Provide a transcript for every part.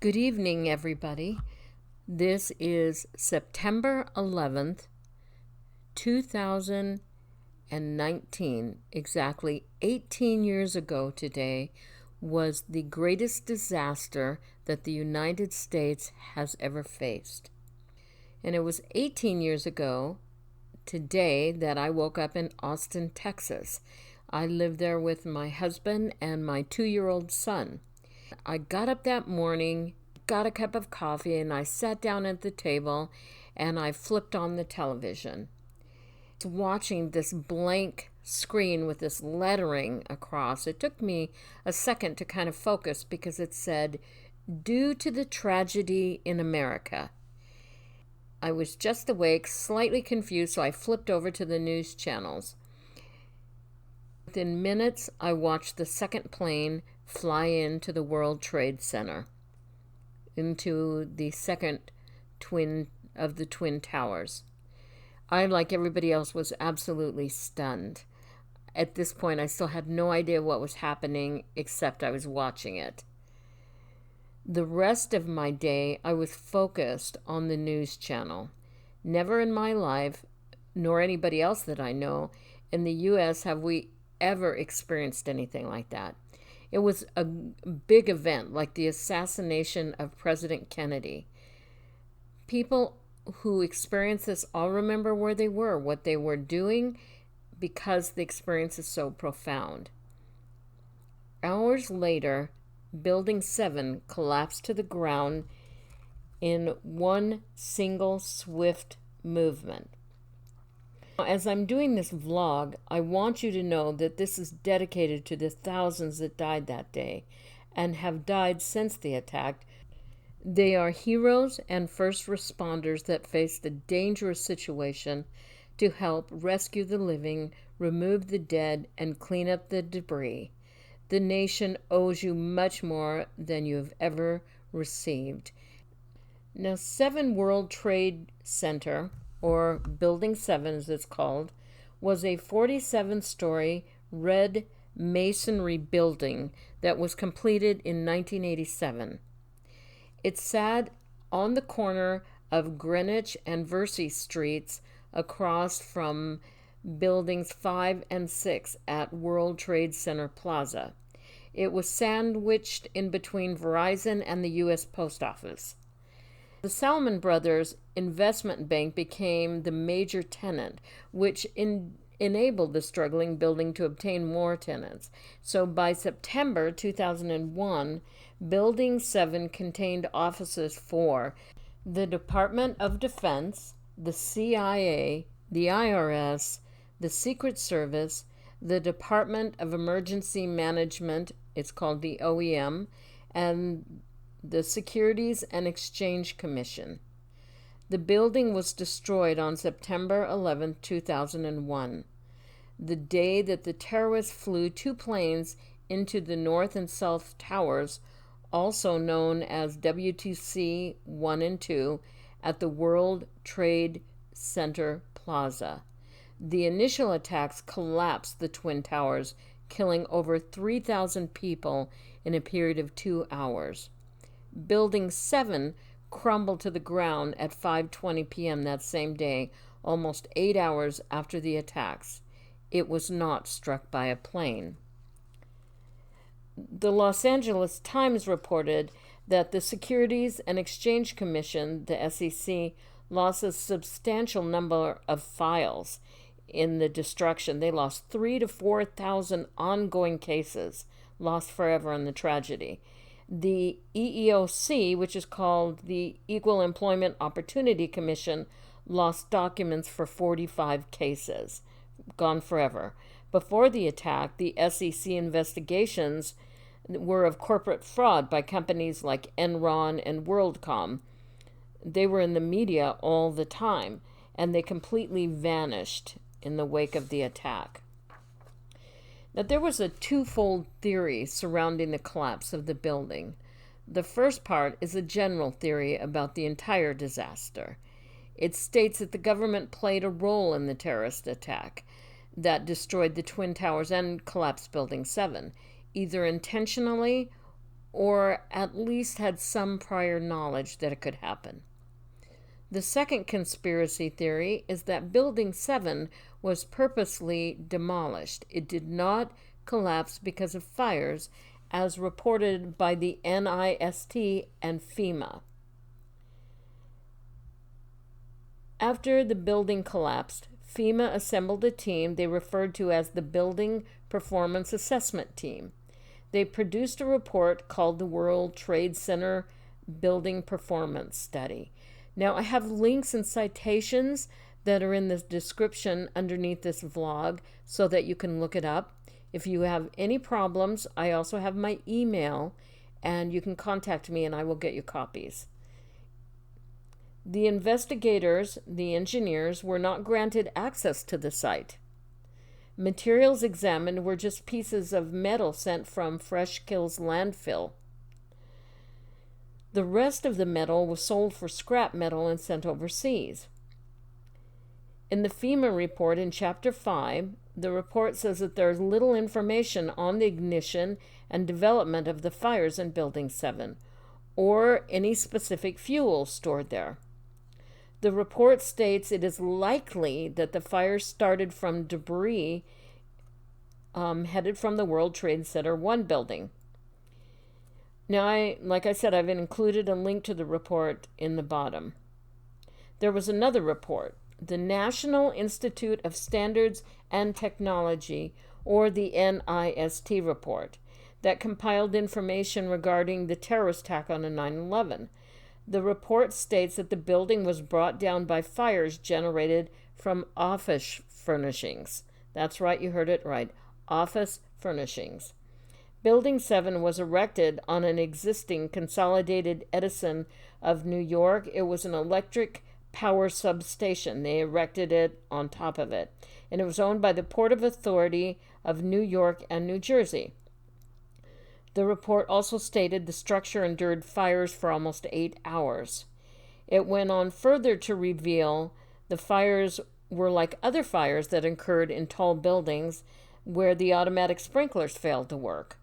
Good evening, everybody. This is September 11th, 2019. Exactly 18 years ago today was the greatest disaster that the United States has ever faced. And it was 18 years ago today that I woke up in Austin, Texas. I lived there with my husband and my 2-year-old son. I got up that morning, got a cup of coffee, and I sat down at the table and I flipped on the television. Watching this blank screen with this lettering across, it took me a second to kind of focus because it said, "Due to the tragedy in America." I was just awake, slightly confused, so I flipped over to the news channels. Within minutes, I watched the second plane fly into the World Trade Center, into the second twin of the Twin Towers. I, like everybody else, was absolutely stunned. At this point, I still had no idea what was happening, except I was watching it. The rest of my day, I was focused on the news channel. Never in my life, nor anybody else that I know, in the U.S. have we ever experienced anything like that. It was a big event, like the assassination of President Kennedy. People who experienced this all remember where they were, what they were doing, because the experience is so profound. Hours later, Building 7 collapsed to the ground in one single swift movement. As I'm doing this vlog, I want you to know that this is dedicated to the thousands that died that day and have died since the attack. They are heroes and first responders that faced a dangerous situation to help rescue the living, remove the dead, and clean up the debris. The nation owes you much more than you have ever received. Now, 7 World Trade Center, or Building 7 as it's called, was a 47-story red masonry building that was completed in 1987. It sat on the corner of Greenwich and Vesey Streets across from Buildings 5 and 6 at World Trade Center Plaza. It was sandwiched in between Verizon and the U.S. Post Office. The Salomon Brothers Investment Bank became the major tenant, which enabled the struggling building to obtain more tenants. So by September 2001, Building 7 contained offices for the Department of Defense, the CIA, the IRS, the Secret Service, the Department of Emergency Management, it's called the OEM, and the Securities and Exchange Commission. The building was destroyed on September 11, 2001, the day that the terrorists flew 2 planes into the North and South Towers, also known as WTC 1 and 2, at the World Trade Center Plaza. The initial attacks collapsed the Twin Towers, killing over 3,000 people in a period of 2 hours. Building 7 crumbled to the ground at 5:20 p.m. that same day, almost 8 hours after the attacks. It was not struck by a plane. The Los Angeles Times reported that the Securities and Exchange Commission, the SEC, lost a substantial number of files in the destruction. They lost 3,000 to 4,000 ongoing cases, lost forever in the tragedy. The EEOC, which is called the Equal Employment Opportunity Commission, lost documents for 45 cases, gone forever. Before the attack, the SEC investigations were of corporate fraud by companies like Enron and WorldCom. They were in the media all the time, and they completely vanished in the wake of the attack. Now, there was a twofold theory surrounding the collapse of the building. The first part is a general theory about the entire disaster. It states that the government played a role in the terrorist attack that destroyed the Twin Towers and collapsed Building 7, either intentionally or at least had some prior knowledge that it could happen. The second conspiracy theory is that Building 7 was purposely demolished. It did not collapse because of fires, as reported by the NIST and FEMA. After the building collapsed, FEMA assembled a team they referred to as the Building Performance Assessment Team. They produced a report called the World Trade Center Building Performance Study. Now, I have links and citations that are in the description underneath this vlog so that you can look it up. If you have any problems, I also have my email, and you can contact me and I will get you copies. The investigators, the engineers, were not granted access to the site. Materials examined were just pieces of metal sent from Fresh Kills landfill. The rest of the metal was sold for scrap metal and sent overseas. In the FEMA report in Chapter 5, the report says that there is little information on the ignition and development of the fires in Building 7, or any specific fuel stored there. The report states it is likely that the fire started from debris headed from the World Trade Center 1 building. Now, like I said, I've included a link to the report in the bottom. There was another report, the National Institute of Standards and Technology, or the NIST report, that compiled information regarding the terrorist attack on 9/11. The report states that the building was brought down by fires generated from office furnishings. That's right, you heard it right, office furnishings. Building 7 was erected on an existing Consolidated Edison of New York. It was an electric power substation. They erected it on top of it. And it was owned by the Port Authority of New York and New Jersey. The report also stated the structure endured fires for almost 8 hours. It went on further to reveal the fires were like other fires that occurred in tall buildings where the automatic sprinklers failed to work.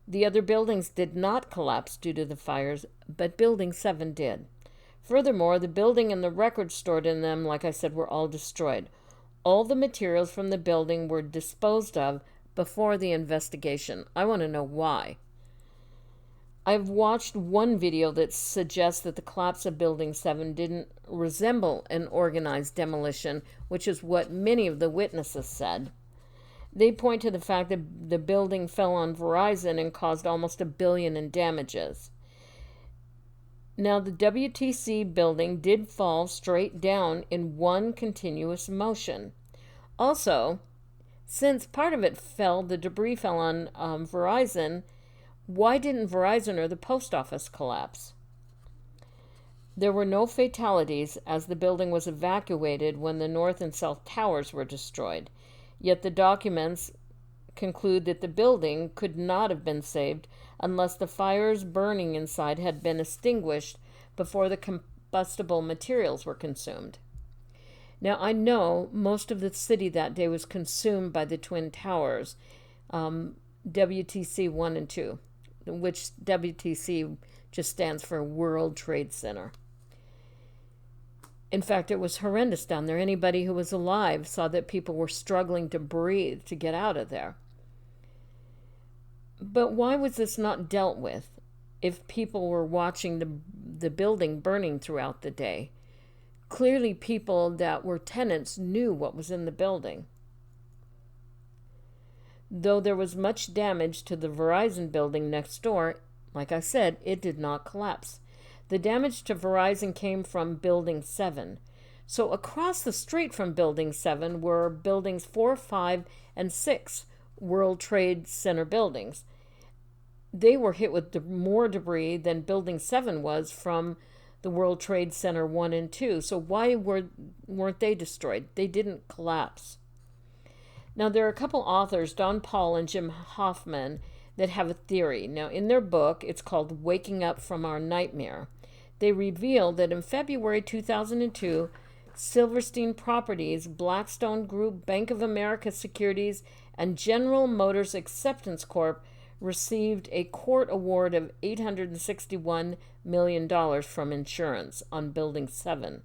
The other buildings did not collapse due to the fires, but Building 7 did. Furthermore, the building and the records stored in them, like I said, were all destroyed. All the materials from the building were disposed of before the investigation. I want to know why. I've watched one video that suggests that the collapse of Building 7 didn't resemble an organized demolition, which is what many of the witnesses said. They point to the fact that the building fell on Verizon and caused almost $1 billion in damages. Now, the WTC building did fall straight down in one continuous motion. Also, since part of it fell, the debris fell on Verizon, why didn't Verizon or the post office collapse? There were no fatalities as the building was evacuated when the north and south towers were destroyed. Yet the documents conclude that the building could not have been saved unless the fires burning inside had been extinguished before the combustible materials were consumed. Now, I know most of the city that day was consumed by the Twin Towers, WTC 1 and 2, which WTC just stands for World Trade Center. In fact, it was horrendous down there. Anybody who was alive saw that people were struggling to breathe to get out of there. But why was this not dealt with if people were watching the building burning throughout the day? Clearly, people that were tenants knew what was in the building. Though there was much damage to the Verizon building next door, like I said, it did not collapse. The damage to Verizon came from Building 7. So across the street from Building 7 were Buildings 4, 5, and 6, World Trade Center buildings. They were hit with more debris than Building 7 was from the World Trade Center 1 and 2. So why weren't they destroyed? They didn't collapse. Now, there are a couple authors, Don Paul and Jim Hoffman, that have a theory. Now, in their book, it's called Waking Up from Our Nightmare. They reveal that in February 2002, Silverstein Properties, Blackstone Group, Bank of America Securities, and General Motors Acceptance Corp. received a court award of $861 million from insurance on Building 7.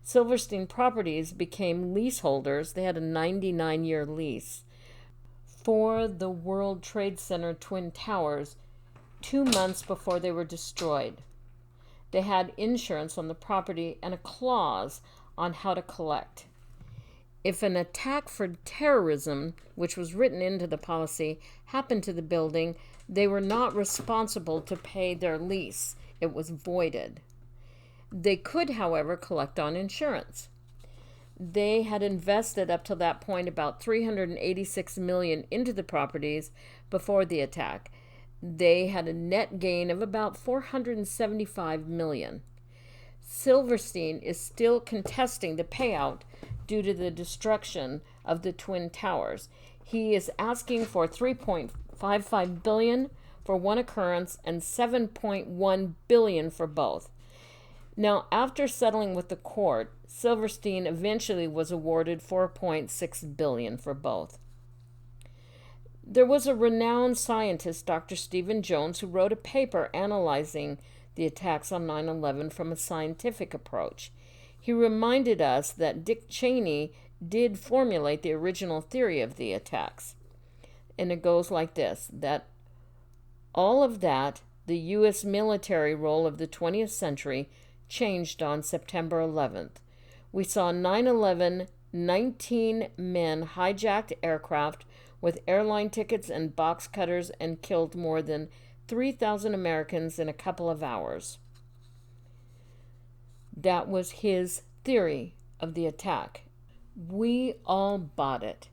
Silverstein Properties became leaseholders. They had a 99-year lease for the World Trade Center Twin Towers 2 months before they were destroyed. They had insurance on the property and a clause on how to collect. If an attack for terrorism, which was written into the policy, happened to the building, they were not responsible to pay their lease. It was voided. They could, however, collect on insurance. They had invested up to that point about $386 million into the properties before the attack. They had a net gain of about $475 million. Silverstein is still contesting the payout due to the destruction of the Twin Towers. He is asking for $3.55 billion for one occurrence and $7.1 billion for both. Now, after settling with the court, Silverstein eventually was awarded $4.6 billion for both. There was a renowned scientist, Dr. Stephen Jones, who wrote a paper analyzing the attacks on 9/11 from a scientific approach. He reminded us that Dick Cheney did formulate the original theory of the attacks. And it goes like this, that all of that, the U.S. military role of the 20th century, changed on September 11th. We saw 9/11, 19 men hijacked aircraft with airline tickets and box cutters and killed more than 3,000 Americans in a couple of hours. That was his theory of the attack. We all bought it.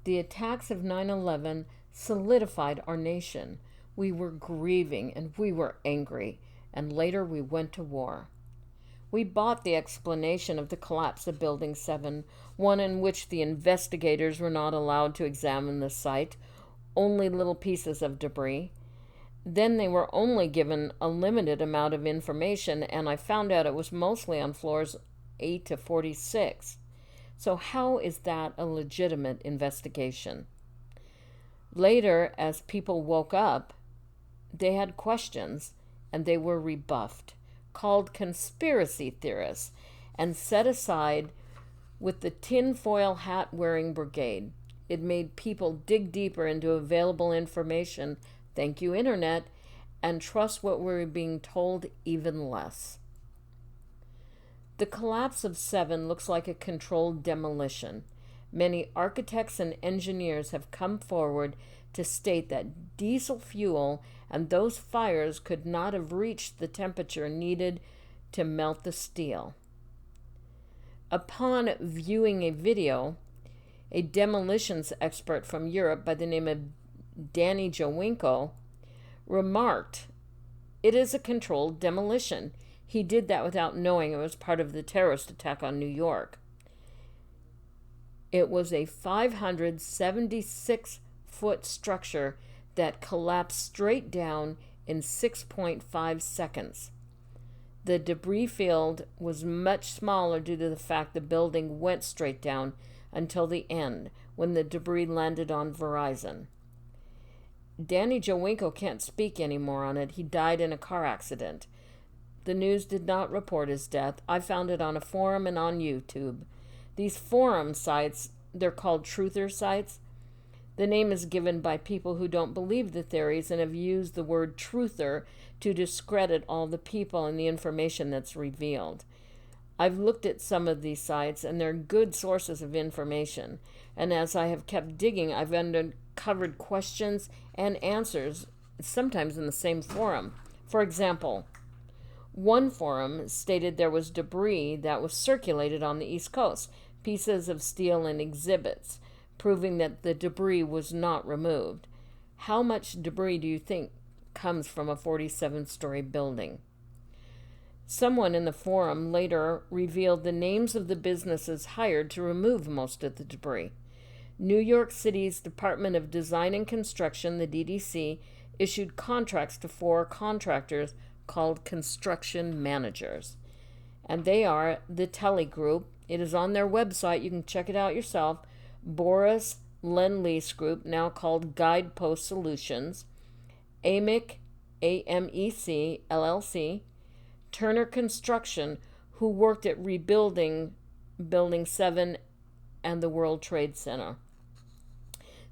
The attacks of 9/11 solidified our nation. We were grieving and we were angry, and later we went to war. We bought the explanation of the collapse of Building 7, one in which the investigators were not allowed to examine the site, only little pieces of debris. Then they were only given a limited amount of information, and I found out it was mostly on floors 8 to 46. So how is that a legitimate investigation? Later, as people woke up, they had questions, and they were rebuffed, called conspiracy theorists, and set aside with the tinfoil hat-wearing brigade. It made people dig deeper into available information, thank you, Internet, and trust what we were being told even less. The collapse of 7 looks like a controlled demolition. Many architects and engineers have come forward to state that diesel fuel and those fires could not have reached the temperature needed to melt the steel. Upon viewing a video, a demolitions expert from Europe by the name of Danny Jawinko remarked, "It is a controlled demolition." He did that without knowing it was part of the terrorist attack on New York. It was a 576-foot structure that collapsed straight down in 6.5 seconds. The debris field was much smaller due to the fact the building went straight down until the end, when the debris landed on Verizon. Danny Jawinko can't speak anymore on it. He died in a car accident. The news did not report his death. I found it on a forum and on YouTube. These forum sites, they're called truther sites. The name is given by people who don't believe the theories and have used the word truther to discredit all the people and the information that's revealed. I've looked at some of these sites, and they're good sources of information. And as I have kept digging, I've uncovered questions and answers, sometimes in the same forum. For example, one forum stated there was debris that was circulated on the East Coast, pieces of steel and exhibits, proving that the debris was not removed. How much debris do you think comes from a 47-story building? Someone in the forum later revealed the names of the businesses hired to remove most of the debris. New York City's Department of Design and Construction, the DDC, issued contracts to 4 contractors called construction managers. And they are the Telly Group. It is on their website. You can check it out yourself. Boris Lend-Lease Group, now called Guidepost Solutions. AMEC, AMEC, LLC, Turner Construction, who worked at rebuilding Building 7 and the World Trade Center.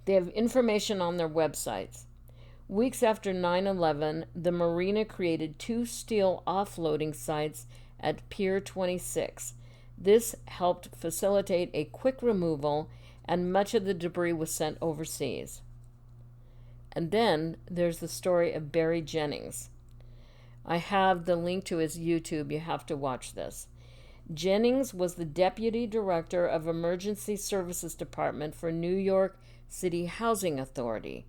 They have information on their websites. Weeks after 9/11, the marina created 2 steel offloading sites at Pier 26. This helped facilitate a quick removal, and much of the debris was sent overseas. And then there's the story of Barry Jennings. I have the link to his YouTube. You have to watch this. Jennings was the Deputy Director of Emergency Services Department for New York City Housing Authority.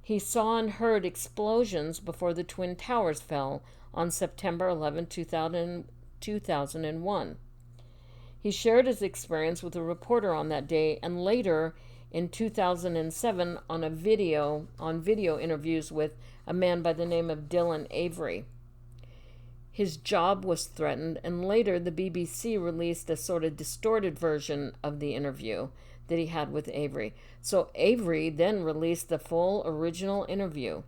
He saw and heard explosions before the Twin Towers fell on September 11, 2001. He shared his experience with a reporter on that day, and later in 2007 on video interviews with a man by the name of Dylan Avery. His job was threatened, and later the BBC released a sort of distorted version of the interview that he had with Avery. So Avery then released the full original interview.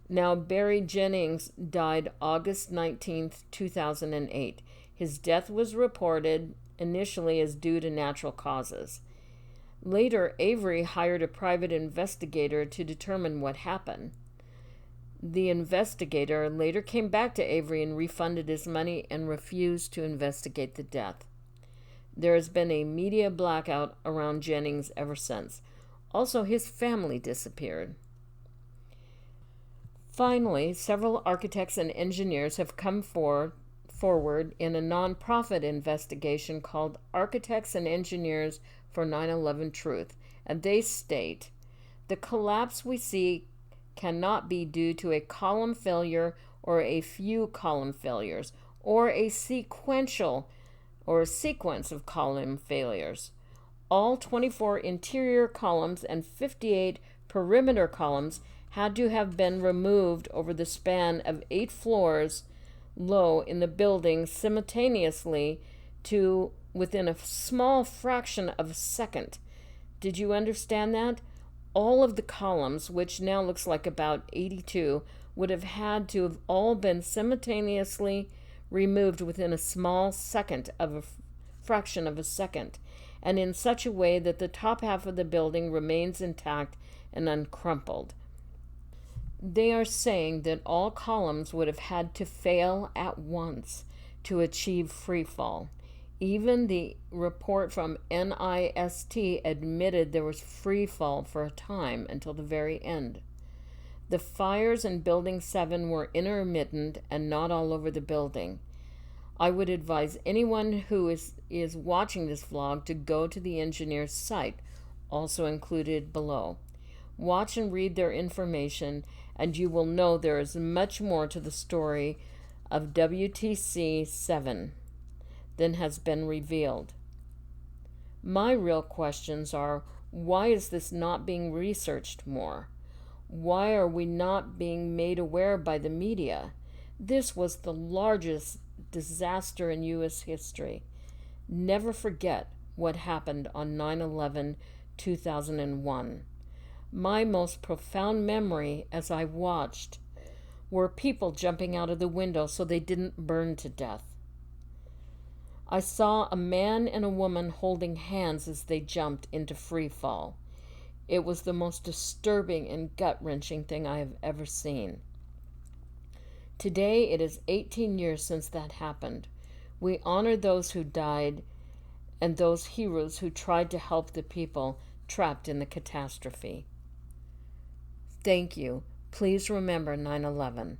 Now, Barry Jennings died August 19th, 2008. His death was reported initially as due to natural causes. Later, Avery hired a private investigator to determine what happened. The investigator later came back to Avery and refunded his money and refused to investigate the death. There has been a media blackout around Jennings ever since. Also, his family disappeared. Finally, several architects and engineers have come forward in a nonprofit investigation called Architects and Engineers for 9/11 Truth, and they state, the collapse we see cannot be due to a column failure or a few column failures, or a sequence of column failures. All 24 interior columns and 58 perimeter columns had to have been removed over the span of 8 floors low in the building simultaneously to within a small fraction of a second. Did you understand that? All of the columns, which now looks like about 82, would have had to have all been simultaneously removed within a small second of a fraction of a second, and in such a way that the top half of the building remains intact and uncrumpled. They are saying that all columns would have had to fail at once to achieve free fall. Even the report from NIST admitted there was free fall for a time until the very end. The fires in Building 7 were intermittent and not all over the building. I would advise anyone who is watching this vlog to go to the engineer's site, also included below. Watch and read their information, and you will know there is much more to the story of WTC 7 than has been revealed. My real questions are, why is this not being researched more? Why are we not being made aware by the media? This was the largest disaster in U.S. history. Never forget what happened on 9/11/2001. My most profound memory as I watched were people jumping out of the window so they didn't burn to death. I saw a man and a woman holding hands as they jumped into free fall. It was the most disturbing and gut-wrenching thing I have ever seen. Today, it is 18 years since that happened. We honor those who died and those heroes who tried to help the people trapped in the catastrophe. Thank you. Please remember 9/11.